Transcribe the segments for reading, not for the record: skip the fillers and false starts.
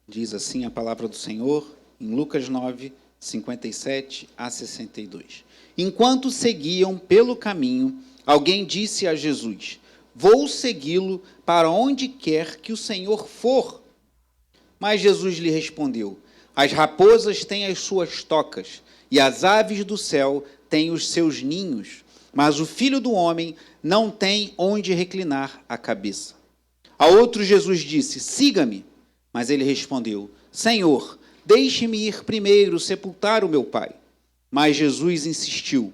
Diz assim a palavra do Senhor, em Lucas 9, 57 a 62. Enquanto seguiam pelo caminho, alguém disse a Jesus: Vou segui-lo para onde quer que o Senhor for. Mas Jesus lhe respondeu: As raposas têm as suas tocas, e as aves do céu têm os seus ninhos, mas o Filho do Homem não tem onde reclinar a cabeça. A outro Jesus disse: Siga-me. Mas ele respondeu: Senhor, deixe-me ir primeiro sepultar o meu pai. Mas Jesus insistiu: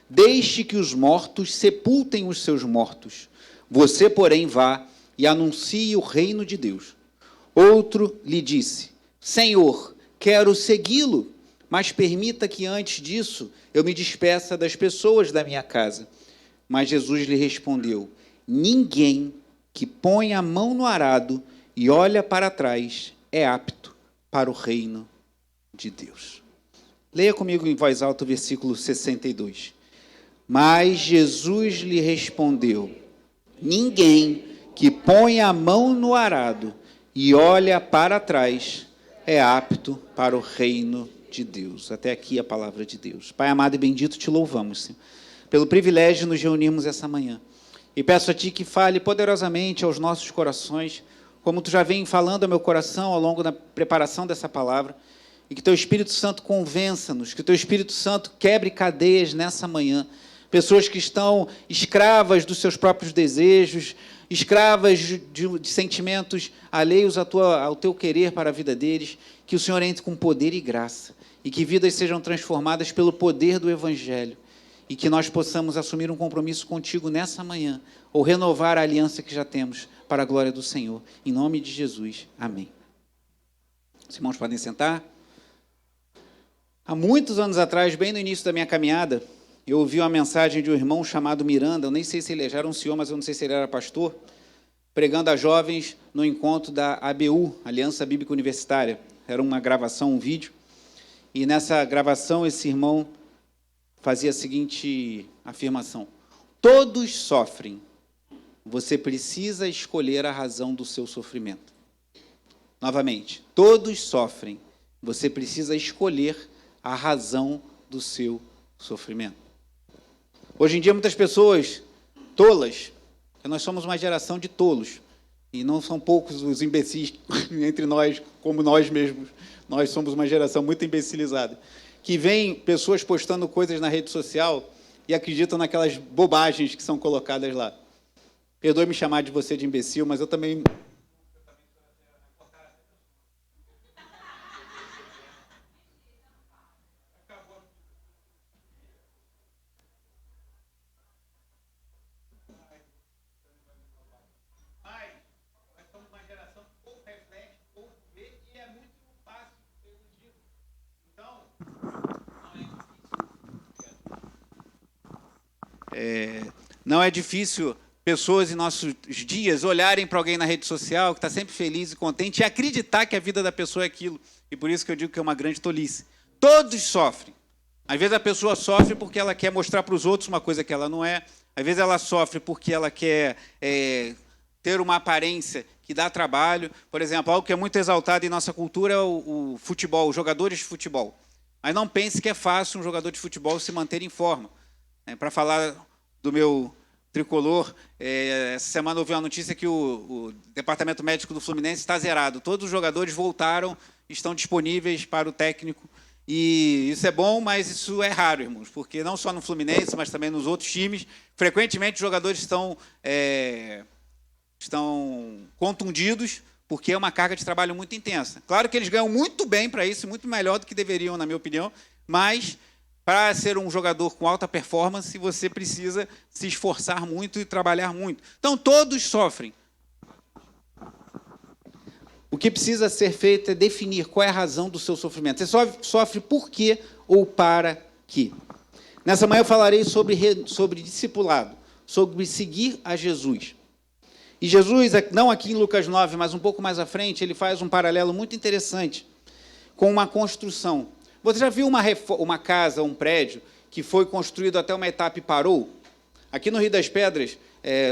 Deixe que os mortos sepultem os seus mortos. Você, porém, vá e anuncie o reino de Deus. Outro lhe disse: Senhor, quero segui-lo, mas permita que antes disso eu me despeça das pessoas da minha casa. Mas Jesus lhe respondeu: Ninguém que põe a mão no arado e olha para trás é apto para o reino de Deus. Leia comigo em voz alta o versículo 62. Mas Jesus lhe respondeu: Ninguém que põe a mão no arado e olha para trás é apto para o reino de Deus. Até aqui a palavra de Deus. Pai amado e bendito, te louvamos, Senhor, pelo privilégio de nos reunirmos essa manhã. E peço a Ti que fale poderosamente aos nossos corações, como Tu já vem falando ao meu coração ao longo da preparação dessa palavra, e que Teu Espírito Santo convença-nos, que Teu Espírito Santo quebre cadeias nessa manhã, pessoas que estão escravas dos seus próprios desejos, escravas de sentimentos alheios ao Teu querer para a vida deles, que o Senhor entre com poder e graça, e que vidas sejam transformadas pelo poder do Evangelho, e que nós possamos assumir um compromisso contigo nessa manhã, ou renovar a aliança que já temos, para a glória do Senhor. Em nome de Jesus. Amém. Os irmãos podem sentar. Há muitos anos atrás, bem no início da minha caminhada, eu ouvi uma mensagem de um irmão chamado Miranda, eu nem sei se ele já era um senhor, mas eu não sei se ele era pastor, pregando a jovens no encontro da ABU, Aliança Bíblica Universitária. Era uma gravação, um vídeo, e nessa gravação esse irmão fazia a seguinte afirmação: todos sofrem, você precisa escolher a razão do seu sofrimento. Novamente, todos sofrem, você precisa escolher a razão do seu sofrimento. Hoje em dia, muitas pessoas tolas, porque nós somos uma geração de tolos, e não são poucos os imbecis entre nós, como nós mesmos, nós somos uma geração muito imbecilizada, que vem pessoas postando coisas na rede social e acreditam naquelas bobagens que são colocadas lá. Perdoe-me chamar de você de imbecil, mas eu também... Não é difícil pessoas em nossos dias olharem para alguém na rede social que está sempre feliz e contente e acreditar que a vida da pessoa é aquilo. E por isso que eu digo que é uma grande tolice. Todos sofrem. Às vezes a pessoa sofre porque ela quer mostrar para os outros uma coisa que ela não é. Às vezes ela sofre porque ela quer ter uma aparência que dá trabalho. Por exemplo, algo que é muito exaltado em nossa cultura é o futebol, os jogadores de futebol. Mas não pense que é fácil um jogador de futebol se manter em forma. Para falar do meu tricolor, essa semana eu ouvi uma notícia que o departamento médico do Fluminense está zerado. Todos os jogadores voltaram, estão disponíveis para o técnico. E isso é bom, mas isso é raro, irmãos, porque não só no Fluminense, mas também nos outros times, frequentemente os jogadores estão contundidos, porque é uma carga de trabalho muito intensa. Claro que eles ganham muito bem para isso, muito melhor do que deveriam, na minha opinião, mas... para ser um jogador com alta performance, você precisa se esforçar muito e trabalhar muito. Então, todos sofrem. O que precisa ser feito é definir qual é a razão do seu sofrimento. Você sofre por quê ou para quê? Nessa manhã eu falarei sobre discipulado, sobre seguir a Jesus. E Jesus, não aqui em Lucas 9, mas um pouco mais à frente, ele faz um paralelo muito interessante com uma construção. Você já viu uma casa, um prédio, que foi construído até uma etapa e parou? Aqui no Rio das Pedras,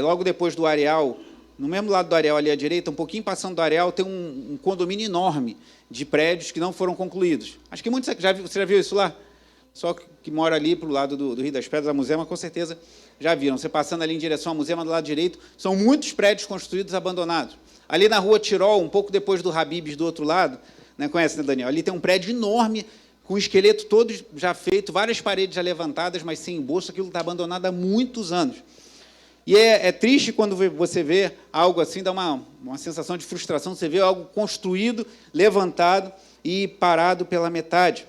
logo depois do Areal, no mesmo lado do areal ali à direita, um pouquinho passando do areal, tem um condomínio enorme de prédios que não foram concluídos. Acho que muitos você já viu isso lá? Só que mora ali para o lado do Rio das Pedras, a Musema, com certeza já viram. Você passando ali em direção à Musema, do lado direito, são muitos prédios construídos abandonados. Ali na rua Tirol, um pouco depois do Habib's, do outro lado, né, conhece, né, Daniel? Ali tem um prédio enorme, com o esqueleto todo já feito, várias paredes já levantadas, mas sem embolso, aquilo está abandonado há muitos anos. E é triste quando você vê algo assim, dá uma sensação de frustração, você vê algo construído, levantado e parado pela metade.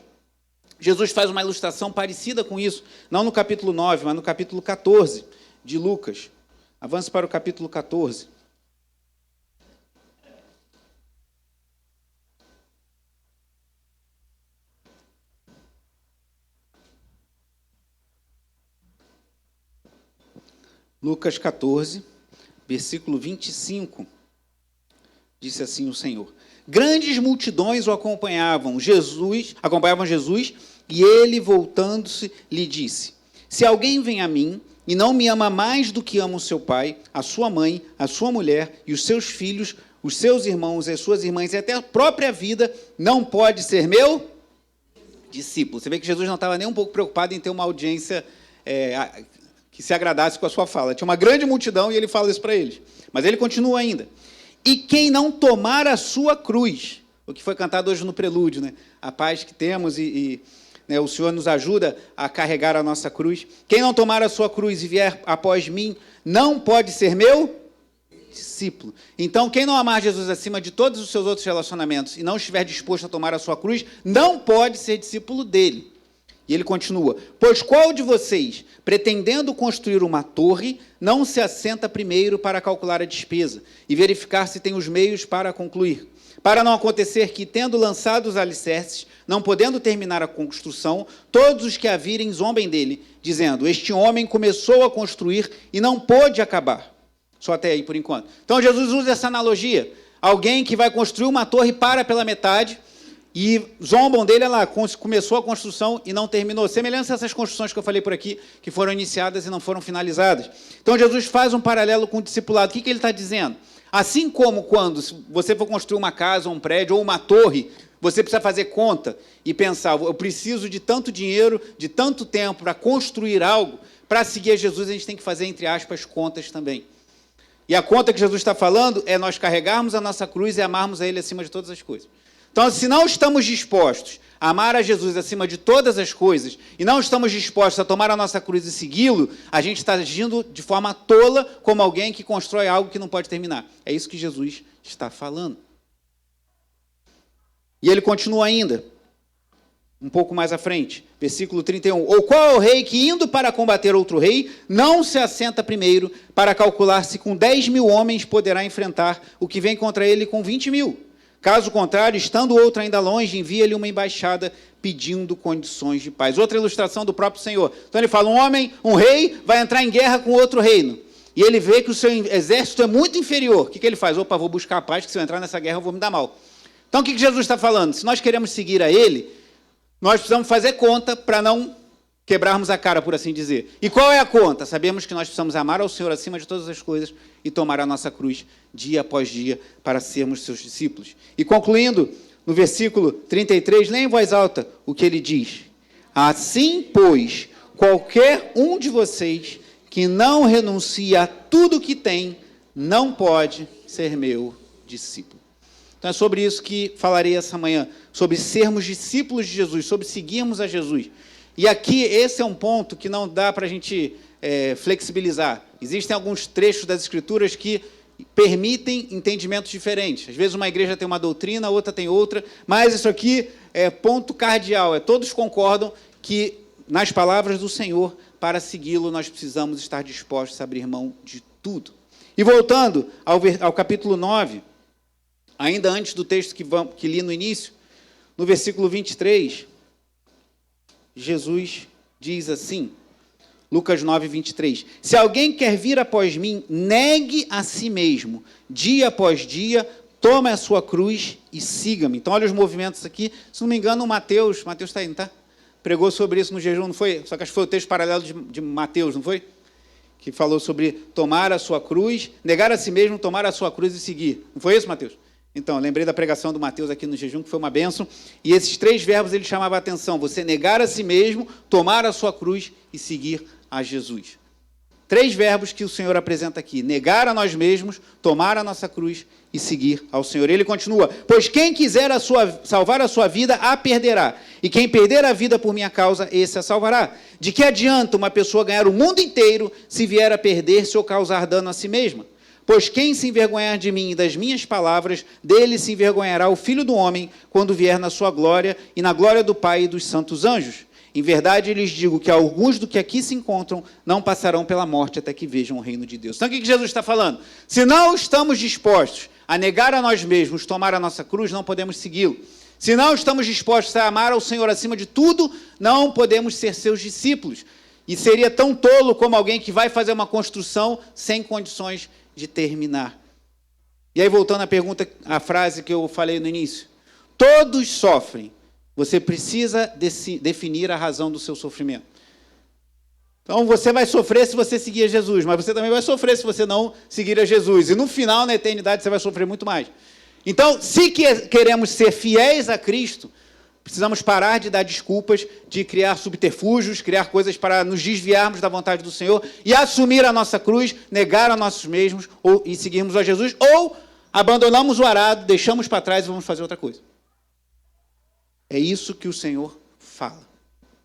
Jesus faz uma ilustração parecida com isso, não no capítulo 9, mas no capítulo 14 de Lucas. Avance para o capítulo 14. Lucas 14, versículo 25. Disse assim o Senhor: grandes multidões o acompanhavam Jesus, e ele, voltando-se, lhe disse: se alguém vem a mim e não me ama mais do que ama o seu pai, a sua mãe, a sua mulher e os seus filhos, os seus irmãos, as suas irmãs e até a própria vida, não pode ser meu discípulo. Você vê que Jesus não estava nem um pouco preocupado em ter uma audiência que se agradasse com a sua fala. Tinha uma grande multidão e ele fala isso para eles. Mas ele continua ainda. E quem não tomar a sua cruz, o que foi cantado hoje no prelúdio, né? A paz que temos né, o Senhor nos ajuda a carregar a nossa cruz. Quem não tomar a sua cruz e vier após mim, não pode ser meu discípulo. Então, quem não amar Jesus acima de todos os seus outros relacionamentos e não estiver disposto a tomar a sua cruz, não pode ser discípulo dele. E ele continua: pois qual de vocês, pretendendo construir uma torre, não se assenta primeiro para calcular a despesa e verificar se tem os meios para concluir? Para não acontecer que, tendo lançado os alicerces, não podendo terminar a construção, todos os que a virem zombem dele, dizendo: este homem começou a construir e não pôde acabar. Só até aí, por enquanto. Então, Jesus usa essa analogia. Alguém que vai construir uma torre para pela metade, e zombam dele, ela começou a construção e não terminou. Semelhança a essas construções que eu falei por aqui, que foram iniciadas e não foram finalizadas. Então, Jesus faz um paralelo com o discipulado. O que ele está dizendo? Assim como quando você for construir uma casa, um prédio ou uma torre, você precisa fazer conta e pensar: eu preciso de tanto dinheiro, de tanto tempo para construir algo. Para seguir a Jesus, a gente tem que fazer, entre aspas, contas também. E a conta que Jesus está falando é nós carregarmos a nossa cruz e amarmos a Ele acima de todas as coisas. Então, se não estamos dispostos a amar a Jesus acima de todas as coisas e não estamos dispostos a tomar a nossa cruz e segui-lo, a gente está agindo de forma tola como alguém que constrói algo que não pode terminar. É isso que Jesus está falando. E ele continua ainda, um pouco mais à frente, versículo 31. Ou qual é o rei que, indo para combater outro rei, não se assenta primeiro para calcular se com 10.000 homens poderá enfrentar o que vem contra ele com 20.000? Caso contrário, estando outro ainda longe, envia-lhe uma embaixada pedindo condições de paz. Outra ilustração do próprio Senhor. Então ele fala: um rei vai entrar em guerra com outro reino. E ele vê que o seu exército é muito inferior. O que ele faz? Opa, vou buscar a paz, que se eu entrar nessa guerra eu vou me dar mal. Então o que Jesus está falando? Se nós queremos seguir a ele, nós precisamos fazer conta para não quebrarmos a cara, por assim dizer. E qual é a conta? Sabemos que nós precisamos amar ao Senhor acima de todas as coisas e tomar a nossa cruz dia após dia para sermos seus discípulos. E concluindo, no versículo 33, leia em voz alta o que ele diz: assim, pois, qualquer um de vocês que não renuncia a tudo que tem, não pode ser meu discípulo. Então é sobre isso que falarei essa manhã, sobre sermos discípulos de Jesus, sobre seguirmos a Jesus. E aqui, esse é um ponto que não dá para a gente flexibilizar. Existem alguns trechos das Escrituras que permitem entendimentos diferentes. Às vezes uma igreja tem uma doutrina, a outra tem outra, mas isso aqui é ponto cardeal, todos concordam que, nas palavras do Senhor, para segui-lo, nós precisamos estar dispostos a abrir mão de tudo. E voltando ao capítulo 9, ainda antes do texto que li no início, no versículo 23... Jesus diz assim, Lucas 9, 23, se alguém quer vir após mim, negue a si mesmo, dia após dia, tome a sua cruz e siga-me. Então, olha os movimentos aqui, se não me engano, Mateus está aí, não está? Pregou sobre isso no jejum, não foi? Só que acho que foi o texto paralelo de Mateus, não foi? que falou sobre tomar a sua cruz, negar a si mesmo, tomar a sua cruz e seguir. Não foi isso, Mateus? Então, lembrei da pregação do Mateus aqui no jejum, que foi uma bênção. E esses 3 verbos ele chamava a atenção. Você negar a si mesmo, tomar a sua cruz e seguir a Jesus. 3 verbos que o Senhor apresenta aqui. Negar a nós mesmos, tomar a nossa cruz e seguir ao Senhor. Ele continua, pois quem quiser salvar a sua vida, a perderá. E quem perder a vida por minha causa, esse a salvará. De que adianta uma pessoa ganhar o mundo inteiro se vier a perder-se ou causar dano a si mesma? Pois quem se envergonhar de mim e das minhas palavras, dele se envergonhará o Filho do Homem, quando vier na sua glória e na glória do Pai e dos santos anjos. Em verdade, lhes digo que alguns do que aqui se encontram não passarão pela morte até que vejam o reino de Deus. Então, o que Jesus está falando? Se não estamos dispostos a negar a nós mesmos, tomar a nossa cruz, não podemos segui-lo. Se não estamos dispostos a amar ao Senhor acima de tudo, não podemos ser seus discípulos. E seria tão tolo como alguém que vai fazer uma construção sem condições de terminar. E aí, voltando à pergunta, à frase que eu falei no início. Todos sofrem. Você precisa definir a razão do seu sofrimento. Então, você vai sofrer se você seguir a Jesus, mas você também vai sofrer se você não seguir a Jesus. E no final, na eternidade, você vai sofrer muito mais. Então, se queremos ser fiéis a Cristo, precisamos parar de dar desculpas, de criar subterfúgios, criar coisas para nos desviarmos da vontade do Senhor e assumir a nossa cruz, negar a nós mesmos e seguirmos a Jesus, ou abandonamos o arado, deixamos para trás e vamos fazer outra coisa. É isso que o Senhor fala,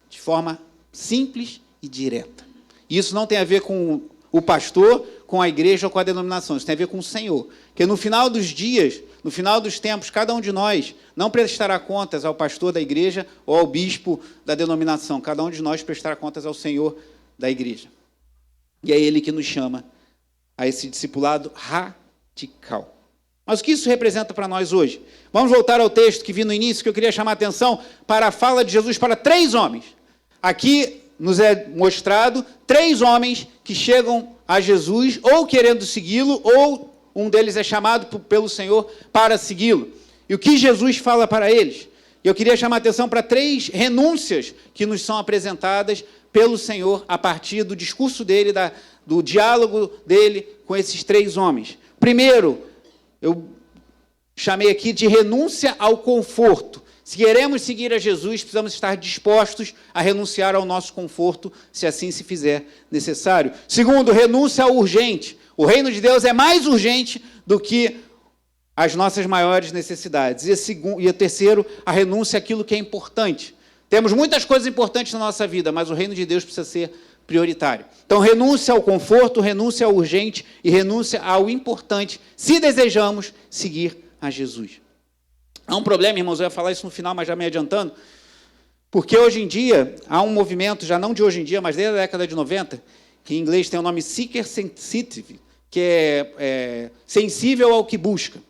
de forma simples e direta. Isso não tem a ver com o pastor, com a igreja ou com a denominação, isso tem a ver com o Senhor. Porque no final dos dias, no final dos tempos, cada um de nós não prestará contas ao pastor da igreja ou ao bispo da denominação. Cada um de nós prestará contas ao Senhor da igreja. E é Ele que nos chama a esse discipulado radical. Mas o que isso representa para nós hoje? Vamos voltar ao texto que vi no início, que eu queria chamar a atenção para a fala de Jesus para 3 homens. Aqui nos é mostrado 3 homens que chegam a Jesus, ou querendo segui-lo, ou um deles é chamado pelo Senhor para segui-lo. E o que Jesus fala para eles? Eu queria chamar a atenção para 3 renúncias que nos são apresentadas pelo Senhor a partir do discurso dele, do diálogo dele com esses 3 homens. Primeiro, eu chamei aqui de renúncia ao conforto. Se queremos seguir a Jesus, precisamos estar dispostos a renunciar ao nosso conforto, se assim se fizer necessário. Segundo, renúncia ao urgente. O reino de Deus é mais urgente do que as nossas maiores necessidades. E o terceiro, a renúncia àquilo que é importante. Temos muitas coisas importantes na nossa vida, mas o reino de Deus precisa ser prioritário. Então, renúncia ao conforto, renúncia ao urgente e renúncia ao importante, se desejamos seguir a Jesus. Há um problema, irmãos, eu ia falar isso no final, mas já me adiantando, porque hoje em dia, há um movimento, já não de hoje em dia, mas desde a década de 90, que em inglês tem o nome Seeker Sensitive, que é sensível ao que busca.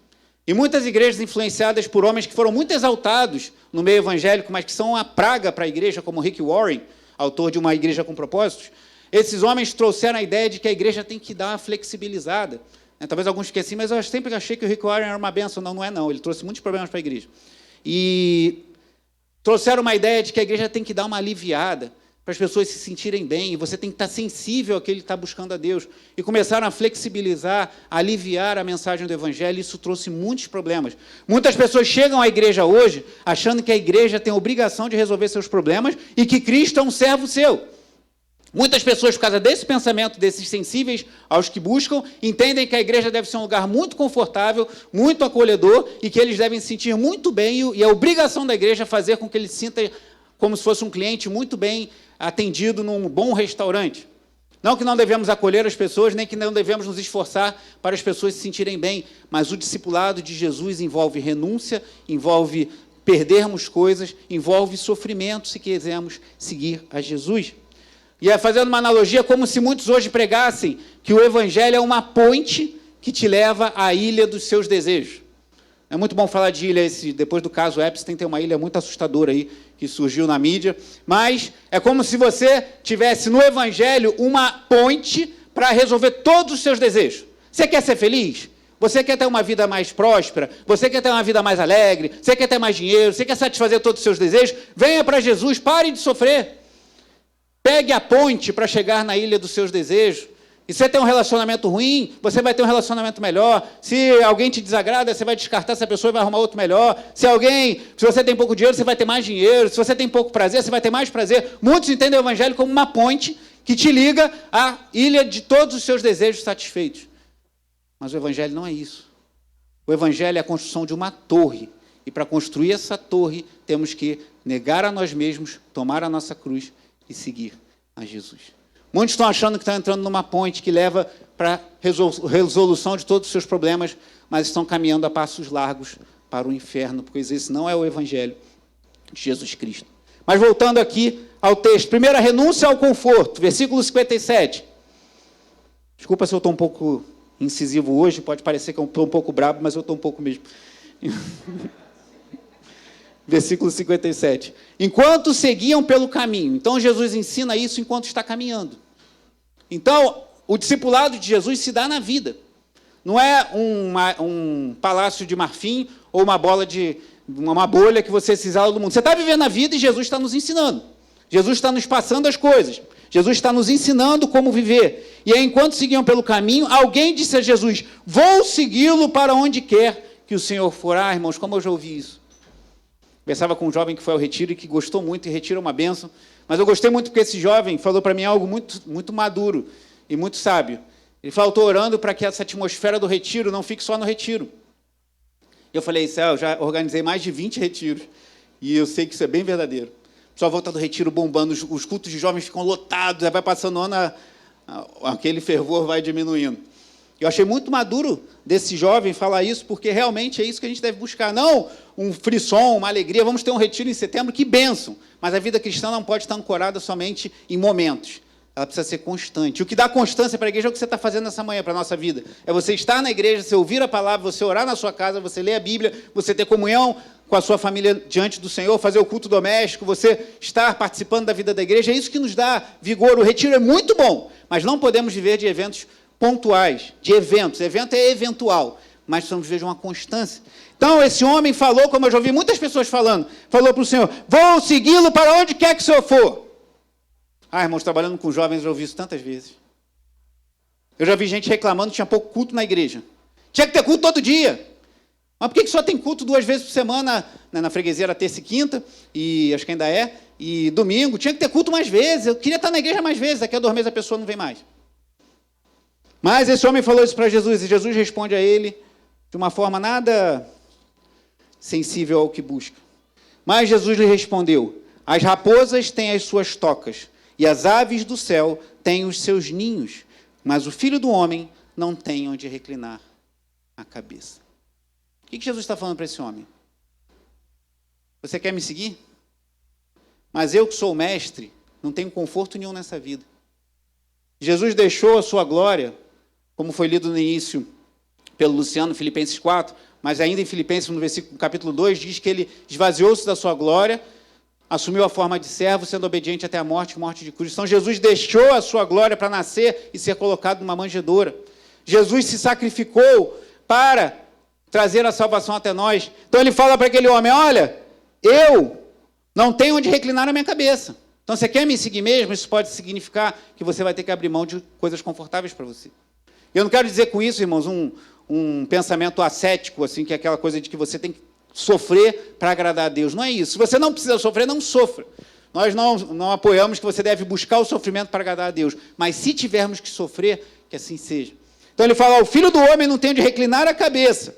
E muitas igrejas influenciadas por homens que foram muito exaltados no meio evangélico, mas que são uma praga para a igreja, como Rick Warren, autor de Uma Igreja com Propósitos, esses homens trouxeram a ideia de que a igreja tem que dar uma flexibilizada. Talvez alguns fiquem assim, mas eu sempre achei que o Rick Warren era uma bênção. Não, não é não. Ele trouxe muitos problemas para a igreja. E trouxeram uma ideia de que a igreja tem que dar uma aliviada para as pessoas se sentirem bem, e você tem que estar sensível ao que ele está buscando a Deus. E começaram a flexibilizar, a aliviar a mensagem do Evangelho, e isso trouxe muitos problemas. Muitas pessoas chegam à igreja hoje achando que a igreja tem a obrigação de resolver seus problemas e que Cristo é um servo seu. Muitas pessoas, por causa desse pensamento, desses sensíveis aos que buscam, entendem que a igreja deve ser um lugar muito confortável, muito acolhedor, e que eles devem se sentir muito bem, e a obrigação da igreja é fazer com que ele se sinta como se fosse um cliente muito bem atendido num bom restaurante. Não que não devemos acolher as pessoas, nem que não devemos nos esforçar para as pessoas se sentirem bem, mas o discipulado de Jesus envolve renúncia, envolve perdermos coisas, envolve sofrimento, se quisermos seguir a Jesus. E fazendo uma analogia, como se muitos hoje pregassem que o Evangelho é uma ponte que te leva à ilha dos seus desejos. É muito bom falar de ilha, depois do caso Epstein, tem uma ilha muito assustadora aí, que surgiu na mídia, mas é como se você tivesse no Evangelho uma ponte para resolver todos os seus desejos. Você quer ser feliz? Você quer ter uma vida mais próspera? Você quer ter uma vida mais alegre? Você quer ter mais dinheiro? Você quer satisfazer todos os seus desejos? Venha para Jesus, pare de sofrer. Pegue a ponte para chegar na ilha dos seus desejos. E se você tem um relacionamento ruim, você vai ter um relacionamento melhor. Se alguém te desagrada, você vai descartar essa pessoa e vai arrumar outro melhor. Se você tem pouco dinheiro, você vai ter mais dinheiro. Se você tem pouco prazer, você vai ter mais prazer. Muitos entendem o evangelho como uma ponte que te liga à ilha de todos os seus desejos satisfeitos. Mas o evangelho não é isso. O evangelho é a construção de uma torre. E para construir essa torre, temos que negar a nós mesmos, tomar a nossa cruz e seguir a Jesus. Muitos estão achando que estão entrando numa ponte que leva para a resolução de todos os seus problemas, mas estão caminhando a passos largos para o inferno, porque esse não é o evangelho de Jesus Cristo. Mas voltando aqui ao texto, primeira renúncia ao conforto, versículo 57. Desculpa se eu estou um pouco incisivo hoje, pode parecer que eu estou um pouco brabo, mas eu estou um pouco mesmo. Versículo 57. Enquanto seguiam pelo caminho. Então, Jesus ensina isso enquanto está caminhando. Então, o discipulado de Jesus se dá na vida. Não é um palácio de marfim ou uma bolha que você se isala do mundo. Você está vivendo a vida e Jesus está nos ensinando. Jesus está nos passando as coisas. Jesus está nos ensinando como viver. E aí, enquanto seguiam pelo caminho, alguém disse a Jesus, vou segui-lo para onde quer que o Senhor for. Ah, irmãos, como eu já ouvi isso. Conversava com um jovem que foi ao retiro e que gostou muito, e retiro é uma bênção. Mas eu gostei muito porque esse jovem falou para mim algo muito, muito maduro e muito sábio. Ele falou, estou orando para que essa atmosfera do retiro não fique só no retiro. Eu falei, Céu, já organizei mais de 20 retiros. E eu sei que isso é bem verdadeiro. Só volta do retiro bombando, os cultos de jovens ficam lotados, vai passando o ano, aquele fervor vai diminuindo. Eu achei muito maduro desse jovem falar isso, porque realmente é isso que a gente deve buscar. Não um frisson, uma alegria, vamos ter um retiro em setembro, que bênção. Mas a vida cristã não pode estar ancorada somente em momentos. Ela precisa ser constante. O que dá constância para a igreja é o que você está fazendo nessa manhã para a nossa vida. É você estar na igreja, você ouvir a palavra, você orar na sua casa, você ler a Bíblia, você ter comunhão com a sua família diante do Senhor, fazer o culto doméstico, você estar participando da vida da igreja. É isso que nos dá vigor. O retiro é muito bom, mas não podemos viver de eventos pontuais, de eventos. Evento é eventual, mas precisamos viver de uma constância. Então, esse homem falou, como eu já ouvi muitas pessoas falando, falou para o Senhor, vou segui-lo para onde quer que o Senhor for. Ah, irmãos, trabalhando com jovens, eu já ouvi isso tantas vezes. Eu já vi gente reclamando que tinha pouco culto na igreja. Tinha que ter culto todo dia. Mas por que só tem culto 2 vezes por semana, né, na freguesia era terça e quinta, e acho que ainda é, e domingo? Tinha que ter culto mais vezes. Eu queria estar na igreja mais vezes, daqui a 2 meses a pessoa não vem mais. Mas esse homem falou isso para Jesus, e Jesus responde a ele de uma forma nada sensível ao que busca. Mas Jesus lhe respondeu, as raposas têm as suas tocas, e as aves do céu têm os seus ninhos, mas o Filho do Homem não tem onde reclinar a cabeça. O que Jesus está falando para esse homem? Você quer me seguir? Mas eu que sou o mestre, não tenho conforto nenhum nessa vida. Jesus deixou a sua glória, como foi lido no início pelo Luciano, Filipenses 4, mas ainda em Filipenses, no versículo, capítulo 2, diz que ele esvaziou-se da sua glória, assumiu a forma de servo, sendo obediente até a morte de cruz. Então, Jesus deixou a sua glória para nascer e ser colocado numa manjedoura. Jesus se sacrificou para trazer a salvação até nós. Então, ele fala para aquele homem, olha, eu não tenho onde reclinar a minha cabeça. Então, você quer me seguir mesmo? Isso pode significar que você vai ter que abrir mão de coisas confortáveis para você. Eu não quero dizer com isso, irmãos, um pensamento ascético, assim, que é aquela coisa de que você tem que sofrer para agradar a Deus. Não é isso. Se você não precisa sofrer, não sofra. Nós não apoiamos que você deve buscar o sofrimento para agradar a Deus. Mas se tivermos que sofrer, que assim seja. Então ele fala, o Filho do Homem não tem onde reclinar a cabeça.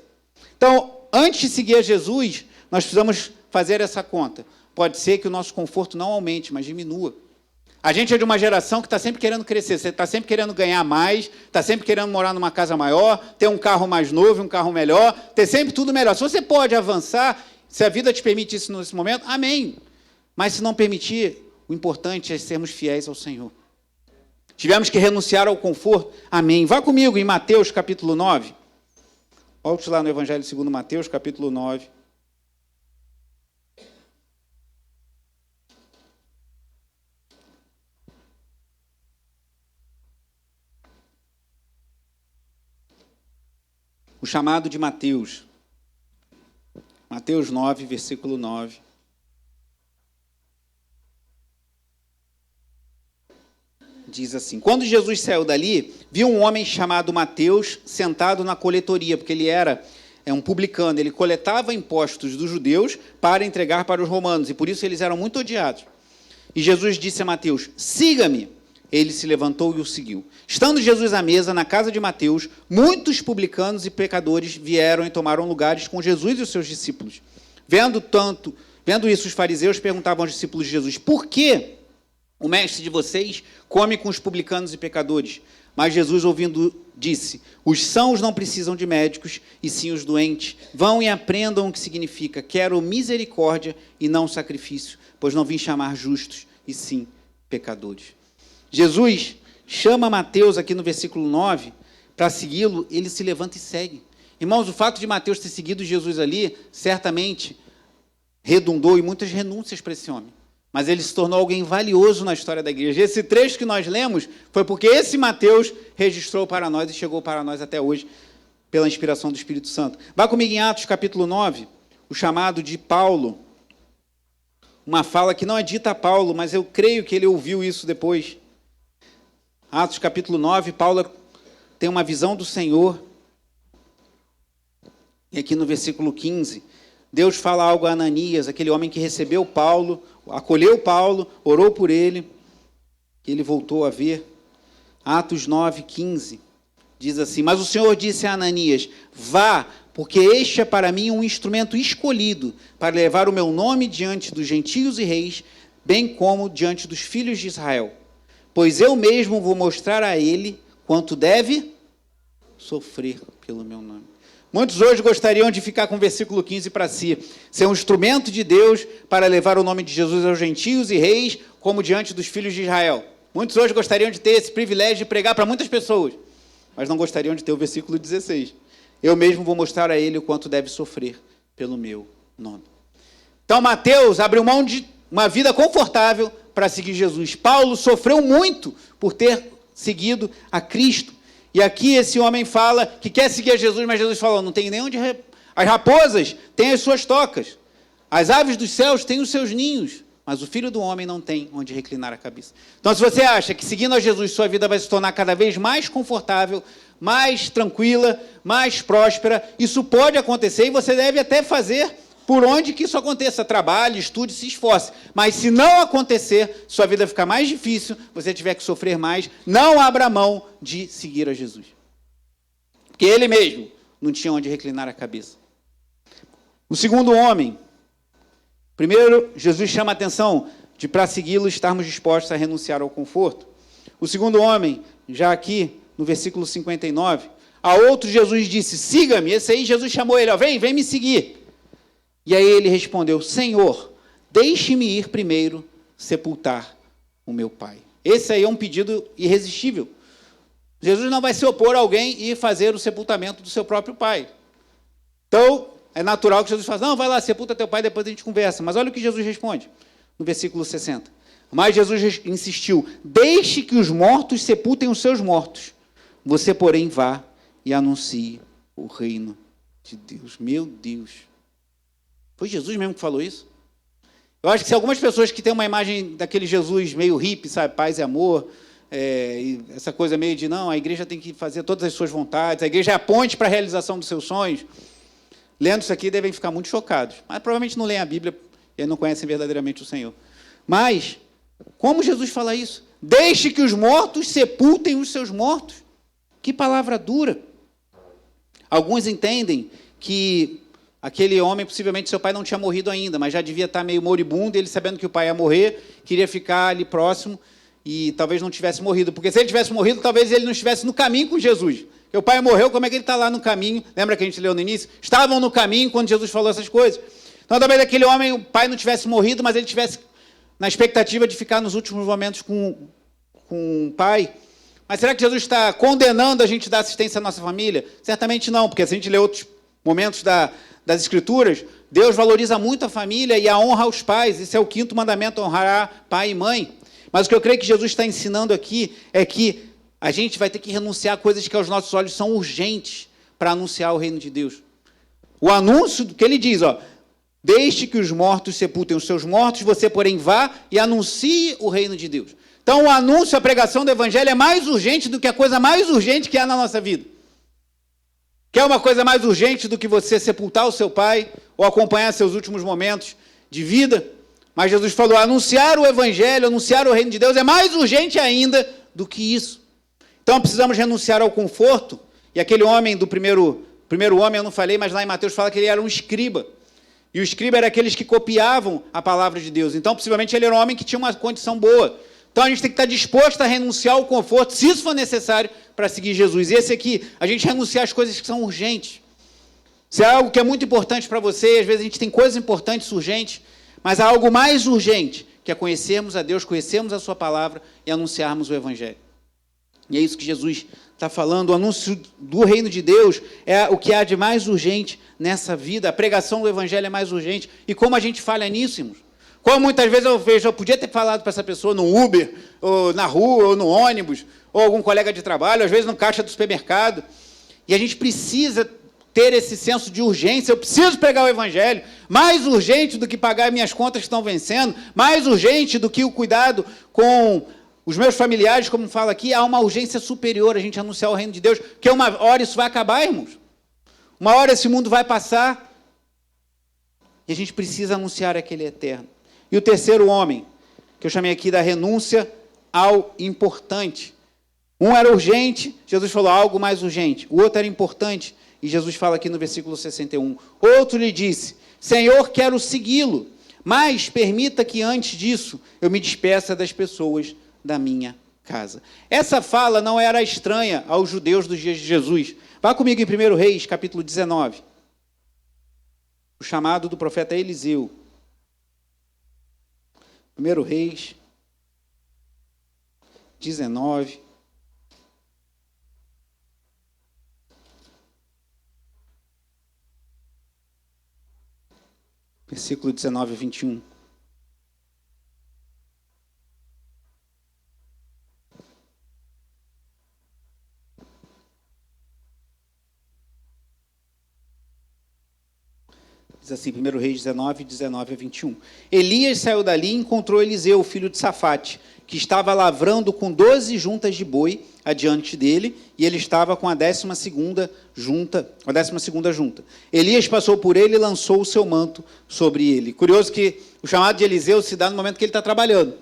Então, antes de seguir a Jesus, nós precisamos fazer essa conta. Pode ser que o nosso conforto não aumente, mas diminua. A gente é de uma geração que está sempre querendo crescer, você está sempre querendo ganhar mais, está sempre querendo morar numa casa maior, ter um carro mais novo, um carro melhor, ter sempre tudo melhor. Se você pode avançar, se a vida te permite isso nesse momento, amém. Mas se não permitir, o importante é sermos fiéis ao Senhor. Tivemos que renunciar ao conforto, amém. Vá comigo em Mateus capítulo 9. Volte lá no Evangelho segundo Mateus, capítulo 9. O chamado de Mateus. Mateus 9, versículo 9. diz assim: quando Jesus saiu dali, viu um homem chamado Mateus sentado na coletoria, porque ele era um publicano, ele coletava impostos dos judeus para entregar para os romanos, e por isso eles eram muito odiados. E Jesus disse a Mateus: siga-me. Ele se levantou e o seguiu. Estando Jesus à mesa, na casa de Mateus, muitos publicanos e pecadores vieram e tomaram lugares com Jesus e os seus discípulos. Vendo isso, os fariseus perguntavam aos discípulos de Jesus: por que o mestre de vocês come com os publicanos e pecadores? Mas Jesus, ouvindo, disse: os sãos não precisam de médicos, e sim os doentes. Vão e aprendam o que significa: quero misericórdia e não sacrifício, pois não vim chamar justos, e sim pecadores. Jesus chama Mateus aqui no versículo 9 para segui-lo, ele se levanta e segue. Irmãos, o fato de Mateus ter seguido Jesus ali, certamente redundou em muitas renúncias para esse homem. Mas ele se tornou alguém valioso na história da igreja. Esse trecho que nós lemos foi porque esse Mateus registrou para nós e chegou para nós até hoje, pela inspiração do Espírito Santo. Vá comigo em Atos capítulo 9, o chamado de Paulo. Uma fala que não é dita a Paulo, mas eu creio que ele ouviu isso depois. Atos capítulo 9, Paulo tem uma visão do Senhor. E aqui no versículo 15, Deus fala algo a Ananias, aquele homem que recebeu Paulo, acolheu Paulo, orou por ele, que ele voltou a ver. Atos 9, 15, diz assim: mas o Senhor disse a Ananias: vá, porque este é para mim um instrumento escolhido para levar o meu nome diante dos gentios e reis, bem como diante dos filhos de Israel. Pois eu mesmo vou mostrar a ele quanto deve sofrer pelo meu nome. Muitos hoje gostariam de ficar com o versículo 15 para si, ser um instrumento de Deus para levar o nome de Jesus aos gentios e reis, como diante dos filhos de Israel. Muitos hoje gostariam de ter esse privilégio de pregar para muitas pessoas, mas não gostariam de ter o versículo 16. Eu mesmo vou mostrar a ele o quanto deve sofrer pelo meu nome. Então, Mateus abriu mão de uma vida confortável para seguir Jesus. Paulo sofreu muito por ter seguido a Cristo. E aqui esse homem fala que quer seguir a Jesus, mas Jesus fala: não tem nem onde... As raposas têm as suas tocas, as aves dos céus têm os seus ninhos, mas o Filho do Homem não tem onde reclinar a cabeça. Então, se você acha que seguindo a Jesus sua vida vai se tornar cada vez mais confortável, mais tranquila, mais próspera, isso pode acontecer e você deve até fazer por onde que isso aconteça. Trabalhe, estude, se esforce. Mas se não acontecer, sua vida ficar mais difícil, você tiver que sofrer mais, não abra mão de seguir a Jesus. Porque ele mesmo não tinha onde reclinar a cabeça. O segundo homem, primeiro, Jesus chama a atenção de, para segui-lo, estarmos dispostos a renunciar ao conforto. O segundo homem, já aqui no versículo 59, a outro Jesus disse: siga-me. Esse aí Jesus chamou ele: ó, vem me seguir. E aí ele respondeu: Senhor, deixe-me ir primeiro sepultar o meu pai. Esse aí é um pedido irresistível. Jesus não vai se opor a alguém e fazer o sepultamento do seu próprio pai. Então, é natural que Jesus faça: não, vai lá, sepulta teu pai, depois a gente conversa. Mas olha o que Jesus responde, no versículo 60. Mas Jesus insistiu: deixe que os mortos sepultem os seus mortos. Você, porém, vá e anuncie o reino de Deus. Meu Deus. Foi Jesus mesmo que falou isso? Eu acho que se algumas pessoas que têm uma imagem daquele Jesus meio hippie, sabe, paz e amor, e essa coisa meio de, não, a igreja tem que fazer todas as suas vontades, a igreja é a ponte para a realização dos seus sonhos, lendo isso aqui devem ficar muito chocados. Mas provavelmente não leem a Bíblia e não conhecem verdadeiramente o Senhor. Mas, como Jesus fala isso? Deixe que os mortos sepultem os seus mortos. Que palavra dura. Alguns entendem que aquele homem, possivelmente seu pai não tinha morrido ainda, mas já devia estar meio moribundo, ele sabendo que o pai ia morrer, queria ficar ali próximo e talvez não tivesse morrido. Porque se ele tivesse morrido, talvez ele não estivesse no caminho com Jesus. Porque o pai morreu, como é que ele está lá no caminho? Lembra que a gente leu no início? Estavam no caminho quando Jesus falou essas coisas. Então, talvez aquele homem, o pai não tivesse morrido, mas ele tivesse na expectativa de ficar nos últimos momentos com o pai. Mas será que Jesus está condenando a gente dar assistência à nossa família? Certamente não, porque se a gente lê outros momentos das Escrituras, Deus valoriza muito a família e a honra aos pais. Esse é o 5º mandamento: honrar pai e mãe. Mas o que eu creio que Jesus está ensinando aqui é que a gente vai ter que renunciar a coisas que aos nossos olhos são urgentes para anunciar o reino de Deus. O anúncio que ele diz, ó: deixe que os mortos sepultem os seus mortos, você, porém, vá e anuncie o reino de Deus. Então, o anúncio, a pregação do evangelho é mais urgente do que a coisa mais urgente que há na nossa vida. Quer uma coisa mais urgente do que você sepultar o seu pai ou acompanhar seus últimos momentos de vida? Mas Jesus falou, anunciar o evangelho, anunciar o reino de Deus é mais urgente ainda do que isso. Então, precisamos renunciar ao conforto. E aquele homem do primeiro homem, eu não falei, mas lá em Mateus fala que ele era um escriba. E o escriba era aqueles que copiavam a palavra de Deus. Então, possivelmente, ele era um homem que tinha uma condição boa. Então, a gente tem que estar disposto a renunciar ao conforto, se isso for necessário, para seguir Jesus. E esse aqui, a gente renunciar às coisas que são urgentes. Se é algo que é muito importante para você, às vezes a gente tem coisas importantes, urgentes, mas há algo mais urgente, que é conhecermos a Deus, conhecermos a sua palavra e anunciarmos o evangelho. E é isso que Jesus está falando. O anúncio do reino de Deus é o que há de mais urgente nessa vida. A pregação do evangelho é mais urgente. E como a gente falha nisso, irmãos? Como muitas vezes eu vejo, eu podia ter falado para essa pessoa no Uber, ou na rua, ou no ônibus, ou algum colega de trabalho, às vezes no caixa do supermercado. E a gente precisa ter esse senso de urgência. Eu preciso pregar o evangelho. Mais urgente do que pagar minhas contas que estão vencendo, mais urgente do que o cuidado com os meus familiares, como fala aqui, há uma urgência superior a gente anunciar o reino de Deus, porque uma hora isso vai acabar, irmãos. Uma hora esse mundo vai passar e a gente precisa anunciar aquele eterno. E o terceiro homem, que eu chamei aqui da renúncia ao importante. Um era urgente, Jesus falou algo mais urgente. O outro era importante, e Jesus fala aqui no versículo 61. Outro lhe disse, Senhor, quero segui-lo, mas permita que antes disso eu me despeça das pessoas da minha casa. Essa fala não era estranha aos judeus dos dias de Jesus. Vá comigo em 1 Reis, capítulo 19. O chamado do profeta Eliseu. 1 Reis 19. Versículo 19 a 21. Diz assim, 1 Reis 19, 19 a 21. Elias saiu dali e encontrou Eliseu, filho de Safate, que estava lavrando com 12 juntas de boi adiante dele, e ele estava com a 12ª junta. Elias passou por ele e lançou o seu manto sobre ele. Curioso que o chamado de Eliseu se dá no momento que ele está trabalhando.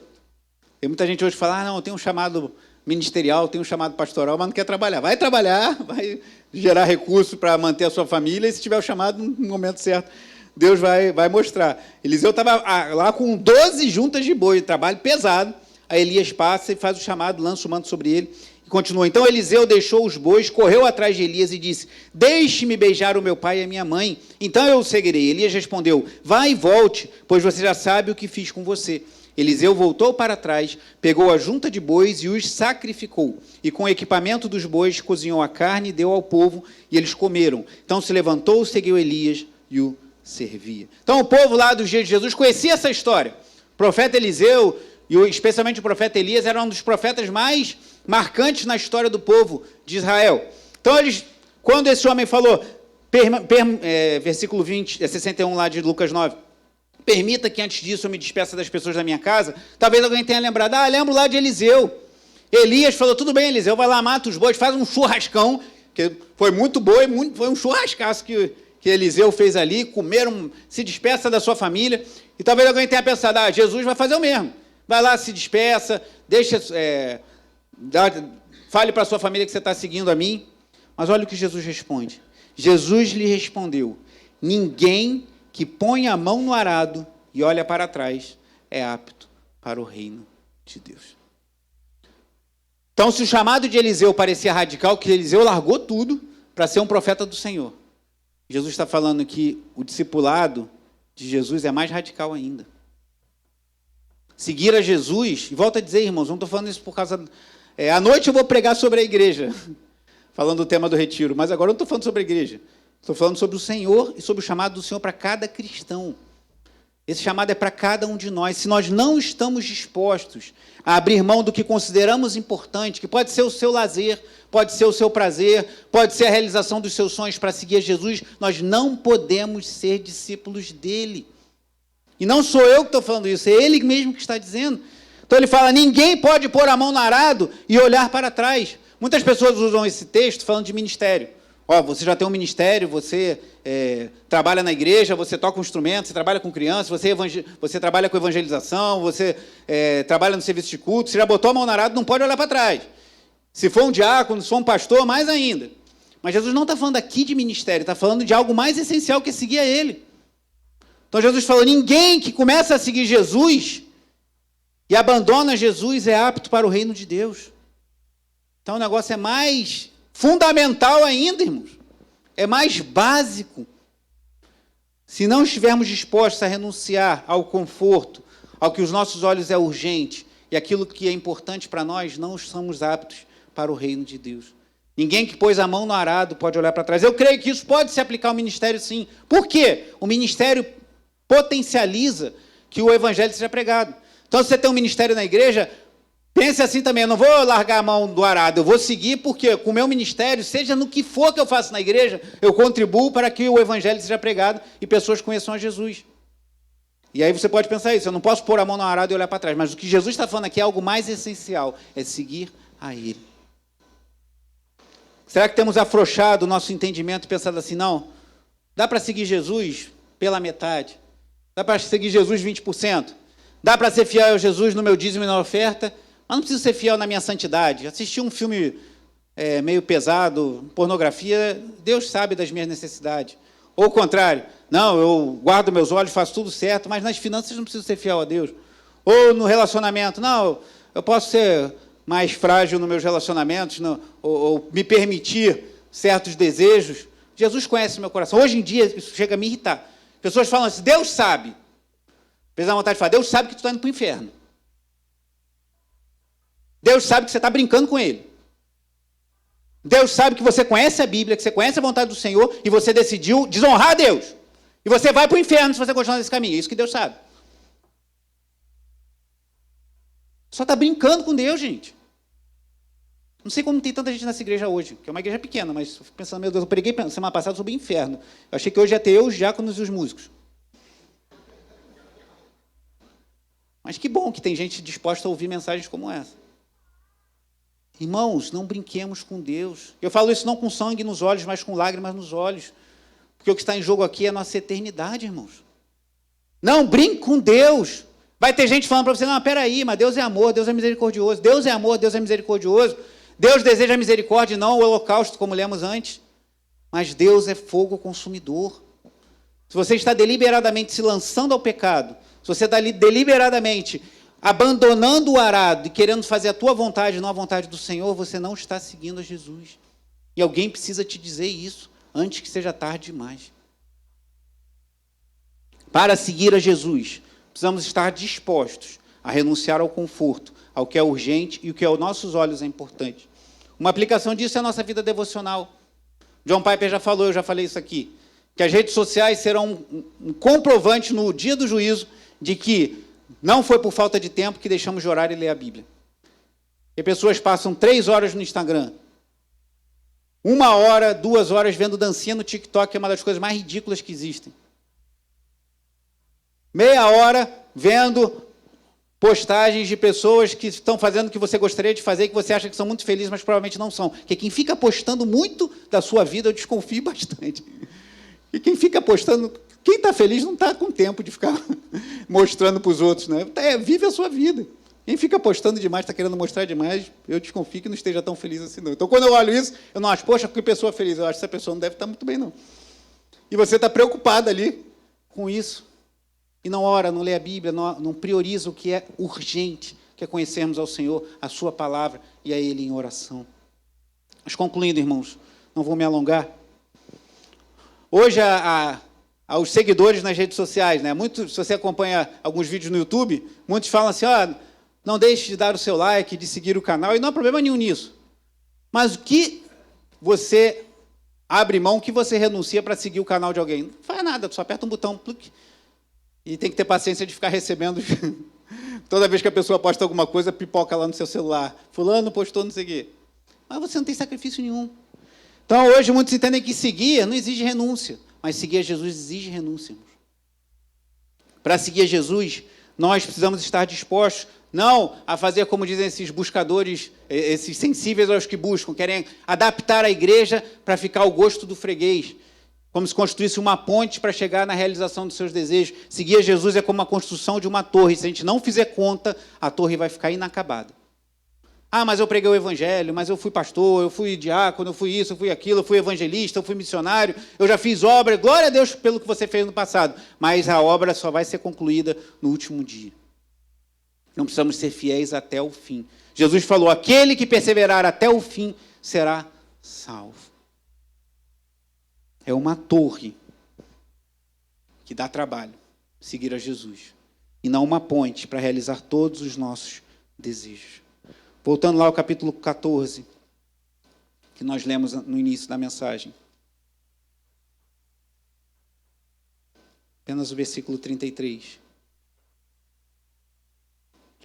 Tem muita gente hoje que fala, não, eu tenho um chamado ministerial, tenho um chamado pastoral, mas não quer trabalhar. Vai trabalhar, vai gerar recurso para manter a sua família, e se tiver o chamado no momento certo, Deus vai mostrar. Eliseu estava lá com 12 juntas de boi, trabalho pesado. Aí Elias passa e faz o chamado, lança o manto sobre ele e continua. Então Eliseu deixou os bois, correu atrás de Elias e disse, deixe-me beijar o meu pai e a minha mãe, então eu o seguirei. Elias respondeu, vá e volte, pois você já sabe o que fiz com você. Eliseu voltou para trás, pegou a junta de bois e os sacrificou. E com o equipamento dos bois cozinhou a carne e deu ao povo, e eles comeram. Então se levantou, seguiu Elias e o servia. Então o povo lá dos dias de Jesus conhecia essa história. O profeta Eliseu, e especialmente o profeta Elias, era um dos profetas mais marcantes na história do povo de Israel. Então, quando esse homem falou, versículo 61 lá de Lucas 9, permita que antes disso eu me despeça das pessoas da minha casa, talvez alguém tenha lembrado, lembro lá de Eliseu. Elias falou, tudo bem, Eliseu, vai lá, mata os bois, faz um churrascão, que foi muito boi, foi um churrascaço que Eliseu fez ali, comeram, se despeça da sua família, e talvez alguém tenha pensado, Jesus vai fazer o mesmo. Vai lá, se despeça, fale para a sua família que você está seguindo a mim. Mas olha o que Jesus responde. Jesus lhe respondeu, ninguém que põe a mão no arado e olha para trás é apto para o reino de Deus. Então, se o chamado de Eliseu parecia radical, que Eliseu largou tudo para ser um profeta do Senhor. Jesus está falando que o discipulado de Jesus é mais radical ainda. Seguir a Jesus, e volto a dizer, irmãos, não estou falando isso por causa... à noite eu vou pregar sobre a igreja, falando do tema do retiro, mas agora eu não estou falando sobre a igreja. Estou falando sobre o Senhor e sobre o chamado do Senhor para cada cristão. Esse chamado é para cada um de nós. Se nós não estamos dispostos a abrir mão do que consideramos importante, que pode ser o seu lazer, pode ser o seu prazer, pode ser a realização dos seus sonhos para seguir a Jesus, nós não podemos ser discípulos dele. E não sou eu que estou falando isso, é ele mesmo que está dizendo. Então ele fala, ninguém pode pôr a mão no arado e olhar para trás. Muitas pessoas usam esse texto falando de ministério. Ó, você já tem um ministério, você trabalha na igreja, você toca um instrumento, você trabalha com crianças, você trabalha com evangelização, você trabalha no serviço de culto, você já botou a mão no arado, não pode olhar para trás. Se for um diácono, se for um pastor, mais ainda. Mas Jesus não está falando aqui de ministério, está falando de algo mais essencial que é seguir a Ele. Então Jesus falou, ninguém que começa a seguir Jesus e abandona Jesus é apto para o reino de Deus. Então o negócio é mais fundamental ainda, irmãos. É mais básico. Se não estivermos dispostos a renunciar ao conforto, ao que os nossos olhos é urgente e aquilo que é importante para nós, não somos aptos para o reino de Deus. Ninguém que pôs a mão no arado pode olhar para trás. Eu creio que isso pode se aplicar ao ministério, sim. Por quê? O ministério potencializa que o evangelho seja pregado. Então, se você tem um ministério na igreja, pense assim também, eu não vou largar a mão do arado, eu vou seguir porque com o meu ministério, seja no que for que eu faço na igreja, eu contribuo para que o evangelho seja pregado e pessoas conheçam a Jesus. E aí você pode pensar isso, eu não posso pôr a mão no arado e olhar para trás, mas o que Jesus está falando aqui é algo mais essencial, é seguir a Ele. Será que temos afrouxado o nosso entendimento pensando assim, não, dá para seguir Jesus pela metade, dá para seguir Jesus 20%, dá para ser fiel a Jesus no meu dízimo e na oferta, mas não preciso ser fiel na minha santidade. Assistir um filme meio pesado, pornografia, Deus sabe das minhas necessidades. Ou o contrário, não, eu guardo meus olhos, faço tudo certo, mas nas finanças não preciso ser fiel a Deus. Ou no relacionamento, não, eu posso ser mais frágil nos meus relacionamentos, ou me permitir certos desejos. Jesus conhece meu coração. Hoje em dia, isso chega a me irritar. Pessoas falam assim, Deus sabe. Apesar da vontade de falar, Deus sabe que tu está indo para o inferno. Deus sabe que você está brincando com Ele. Deus sabe que você conhece a Bíblia, que você conhece a vontade do Senhor, e você decidiu desonrar a Deus. E você vai para o inferno se você continuar nesse caminho. É isso que Deus sabe. Só está brincando com Deus, gente. Não sei como tem tanta gente nessa igreja hoje, que é uma igreja pequena, mas eu fico pensando, meu Deus, eu preguei semana passada sobre o inferno. Eu achei que hoje ia ter eu, os diáconos e os músicos. Mas que bom que tem gente disposta a ouvir mensagens como essa. Irmãos, não brinquemos com Deus. Eu falo isso não com sangue nos olhos, mas com lágrimas nos olhos. Porque o que está em jogo aqui é a nossa eternidade, irmãos. Não brinque com Deus. Vai ter gente falando para você, não, peraí, mas Deus é amor, Deus é misericordioso. Deus é amor, Deus é misericordioso. Deus deseja a misericórdia e não o holocausto, como lemos antes. Mas Deus é fogo consumidor. Se você está deliberadamente se lançando ao pecado, se você está deliberadamente abandonando o arado e querendo fazer a tua vontade, não a vontade do Senhor, você não está seguindo a Jesus. E alguém precisa te dizer isso antes que seja tarde demais. Para seguir a Jesus, precisamos estar dispostos a renunciar ao conforto, ao que é urgente e o que aos nossos olhos é importante. Uma aplicação disso é a nossa vida devocional. John Piper já falou, eu já falei isso aqui, que as redes sociais serão um comprovante no dia do juízo de que não foi por falta de tempo que deixamos de orar e ler a Bíblia. E pessoas passam 3 horas no Instagram, 1 hora, 2 horas vendo dancinha no TikTok, que é uma das coisas mais ridículas que existem. Meia hora vendo postagens de pessoas que estão fazendo o que você gostaria de fazer, que você acha que são muito felizes, mas provavelmente não são. Porque quem fica postando muito da sua vida, eu desconfio bastante. E quem fica postando, quem está feliz não está com tempo de ficar mostrando para os outros, né? Vive a sua vida. Quem fica postando demais, está querendo mostrar demais, eu desconfio que não esteja tão feliz assim, não. Então, quando eu olho isso, eu não acho, poxa, que pessoa feliz. Eu acho que essa pessoa não deve estar muito bem, não. E você está preocupado ali com isso. E não ora, não lê a Bíblia, não prioriza o que é urgente, que é conhecermos ao Senhor, a sua palavra e a Ele em oração. Mas concluindo, irmãos, não vou me alongar. Hoje, aos seguidores nas redes sociais, né? Se você acompanha alguns vídeos no YouTube, muitos falam assim, não deixe de dar o seu like, de seguir o canal, e não há problema nenhum nisso. Mas o que você abre mão, o que você renuncia para seguir o canal de alguém? Não faz nada, só aperta um botão, pluc, e tem que ter paciência de ficar recebendo. Toda vez que a pessoa posta alguma coisa, pipoca lá no seu celular. Fulano postou, não sei o quê. Mas você não tem sacrifício nenhum. Então, hoje, muitos entendem que seguir não exige renúncia. Mas seguir a Jesus exige renúncia. Para seguir a Jesus, nós precisamos estar dispostos Não a fazer como dizem esses buscadores, esses sensíveis aos que buscam, querem adaptar a igreja para ficar ao gosto do freguês, como se construísse uma ponte para chegar na realização dos seus desejos. Seguir a Jesus é como a construção de uma torre. Se a gente não fizer conta, a torre vai ficar inacabada. Ah, mas eu preguei o evangelho, mas eu fui pastor, eu fui diácono, eu fui isso, eu fui aquilo, eu fui evangelista, eu fui missionário, eu já fiz obra. Glória a Deus pelo que você fez no passado. Mas a obra só vai ser concluída no último dia. Não precisamos ser fiéis até o fim. Jesus falou, aquele que perseverar até o fim será salvo. É uma torre que dá trabalho seguir a Jesus. E não uma ponte para realizar todos os nossos desejos. Voltando lá ao capítulo 14, que nós lemos no início da mensagem. Apenas o versículo 33.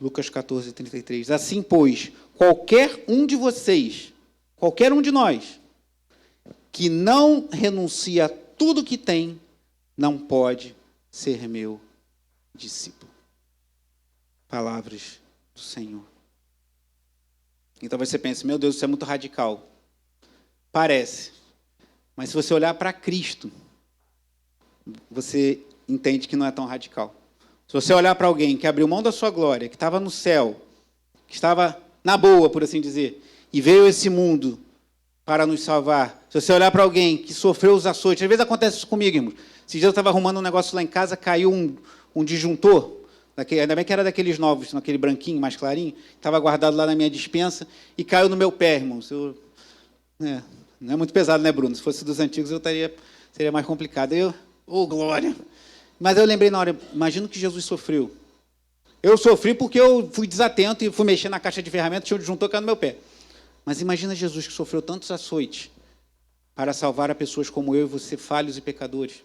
Lucas 14, 33. Assim, pois, qualquer um de vocês, qualquer um de nós, que não renuncia a tudo que tem, não pode ser meu discípulo. Palavras do Senhor. Então você pensa, meu Deus, isso é muito radical. Parece. Mas se você olhar para Cristo, você entende que não é tão radical. Se você olhar para alguém que abriu mão da sua glória, que estava no céu, que estava na boa, por assim dizer, e veio a esse mundo para nos salvar. Se você olhar para alguém que sofreu os açoites, às vezes acontece isso comigo, irmãos. Esses dias eu estava arrumando um negócio lá em casa, caiu um disjuntor, ainda bem que era daqueles novos, naquele branquinho, mais clarinho, estava guardado lá na minha despensa, e caiu no meu pé, irmãos. Não é muito pesado, né, Bruno? Se fosse dos antigos, seria mais complicado. Glória! Mas eu lembrei na hora, imagino que Jesus sofreu. Eu sofri porque eu fui desatento e fui mexer na caixa de ferramentas, tinha um disjuntor caindo no meu pé. Mas imagina Jesus que sofreu tantos açoites para salvar a pessoas como eu e você, falhos e pecadores.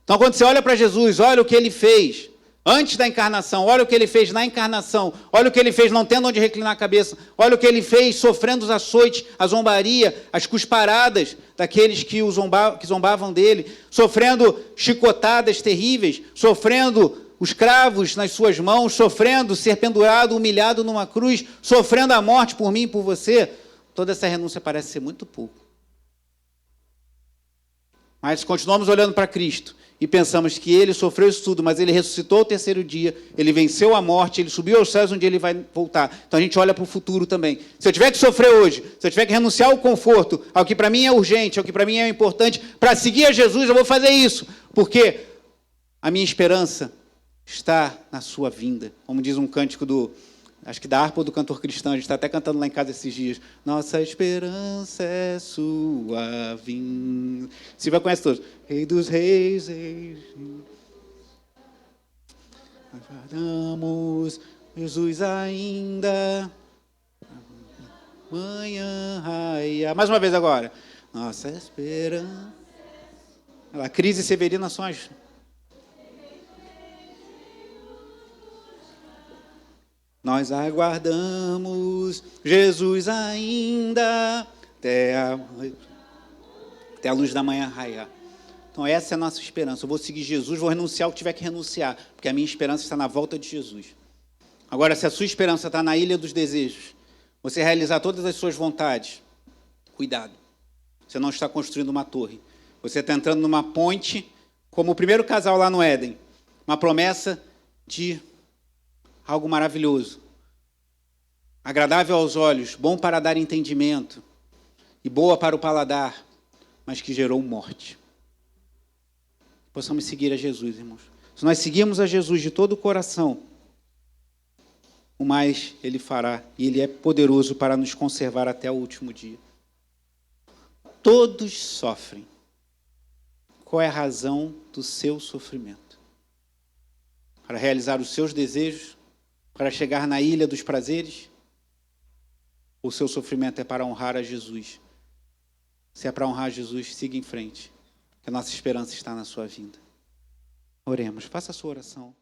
Então, quando você olha para Jesus, olha o que ele fez antes da encarnação, olha o que ele fez na encarnação, olha o que ele fez não tendo onde reclinar a cabeça, olha o que ele fez sofrendo os açoites, a zombaria, as cusparadas daqueles que zombavam dele, sofrendo chicotadas terríveis, sofrendo os cravos nas suas mãos, sofrendo ser pendurado, humilhado numa cruz, sofrendo a morte por mim e por você. Toda essa renúncia parece ser muito pouco. Mas continuamos olhando para Cristo e pensamos que ele sofreu isso tudo, mas ele ressuscitou ao terceiro dia, ele venceu a morte, ele subiu aos céus onde ele vai voltar. Então a gente olha para o futuro também. Se eu tiver que sofrer hoje, se eu tiver que renunciar ao conforto, ao que para mim é urgente, ao que para mim é importante, para seguir a Jesus, eu vou fazer isso, porque a minha esperança está na sua vinda. Como diz um cântico acho que da harpa ou do cantor cristão, a gente está até cantando lá em casa esses dias. Nossa esperança é sua vinda. Silvia conhece todos. Rei dos reis, aguardamos Jesus ainda. Manhã raia. Mais uma vez agora. Nossa esperança. A Cris e Severina são as... Nós aguardamos Jesus ainda até a luz da manhã raiar. Então essa é a nossa esperança. Eu vou seguir Jesus, vou renunciar o que tiver que renunciar, porque a minha esperança está na volta de Jesus. Agora, se a sua esperança está na ilha dos desejos, você realizar todas as suas vontades, cuidado. Você não está construindo uma torre. Você está entrando numa ponte, como o primeiro casal lá no Éden. Uma promessa de algo maravilhoso, agradável aos olhos, bom para dar entendimento e boa para o paladar, mas que gerou morte. Possamos seguir a Jesus, irmãos. Se nós seguirmos a Jesus de todo o coração, o mais Ele fará, e Ele é poderoso para nos conservar até o último dia. Todos sofrem. Qual é a razão do seu sofrimento? Para realizar os seus desejos? Para chegar na ilha dos prazeres? O seu sofrimento é para honrar a Jesus? Se é para honrar Jesus, siga em frente, que a nossa esperança está na sua vinda. Oremos, faça a sua oração.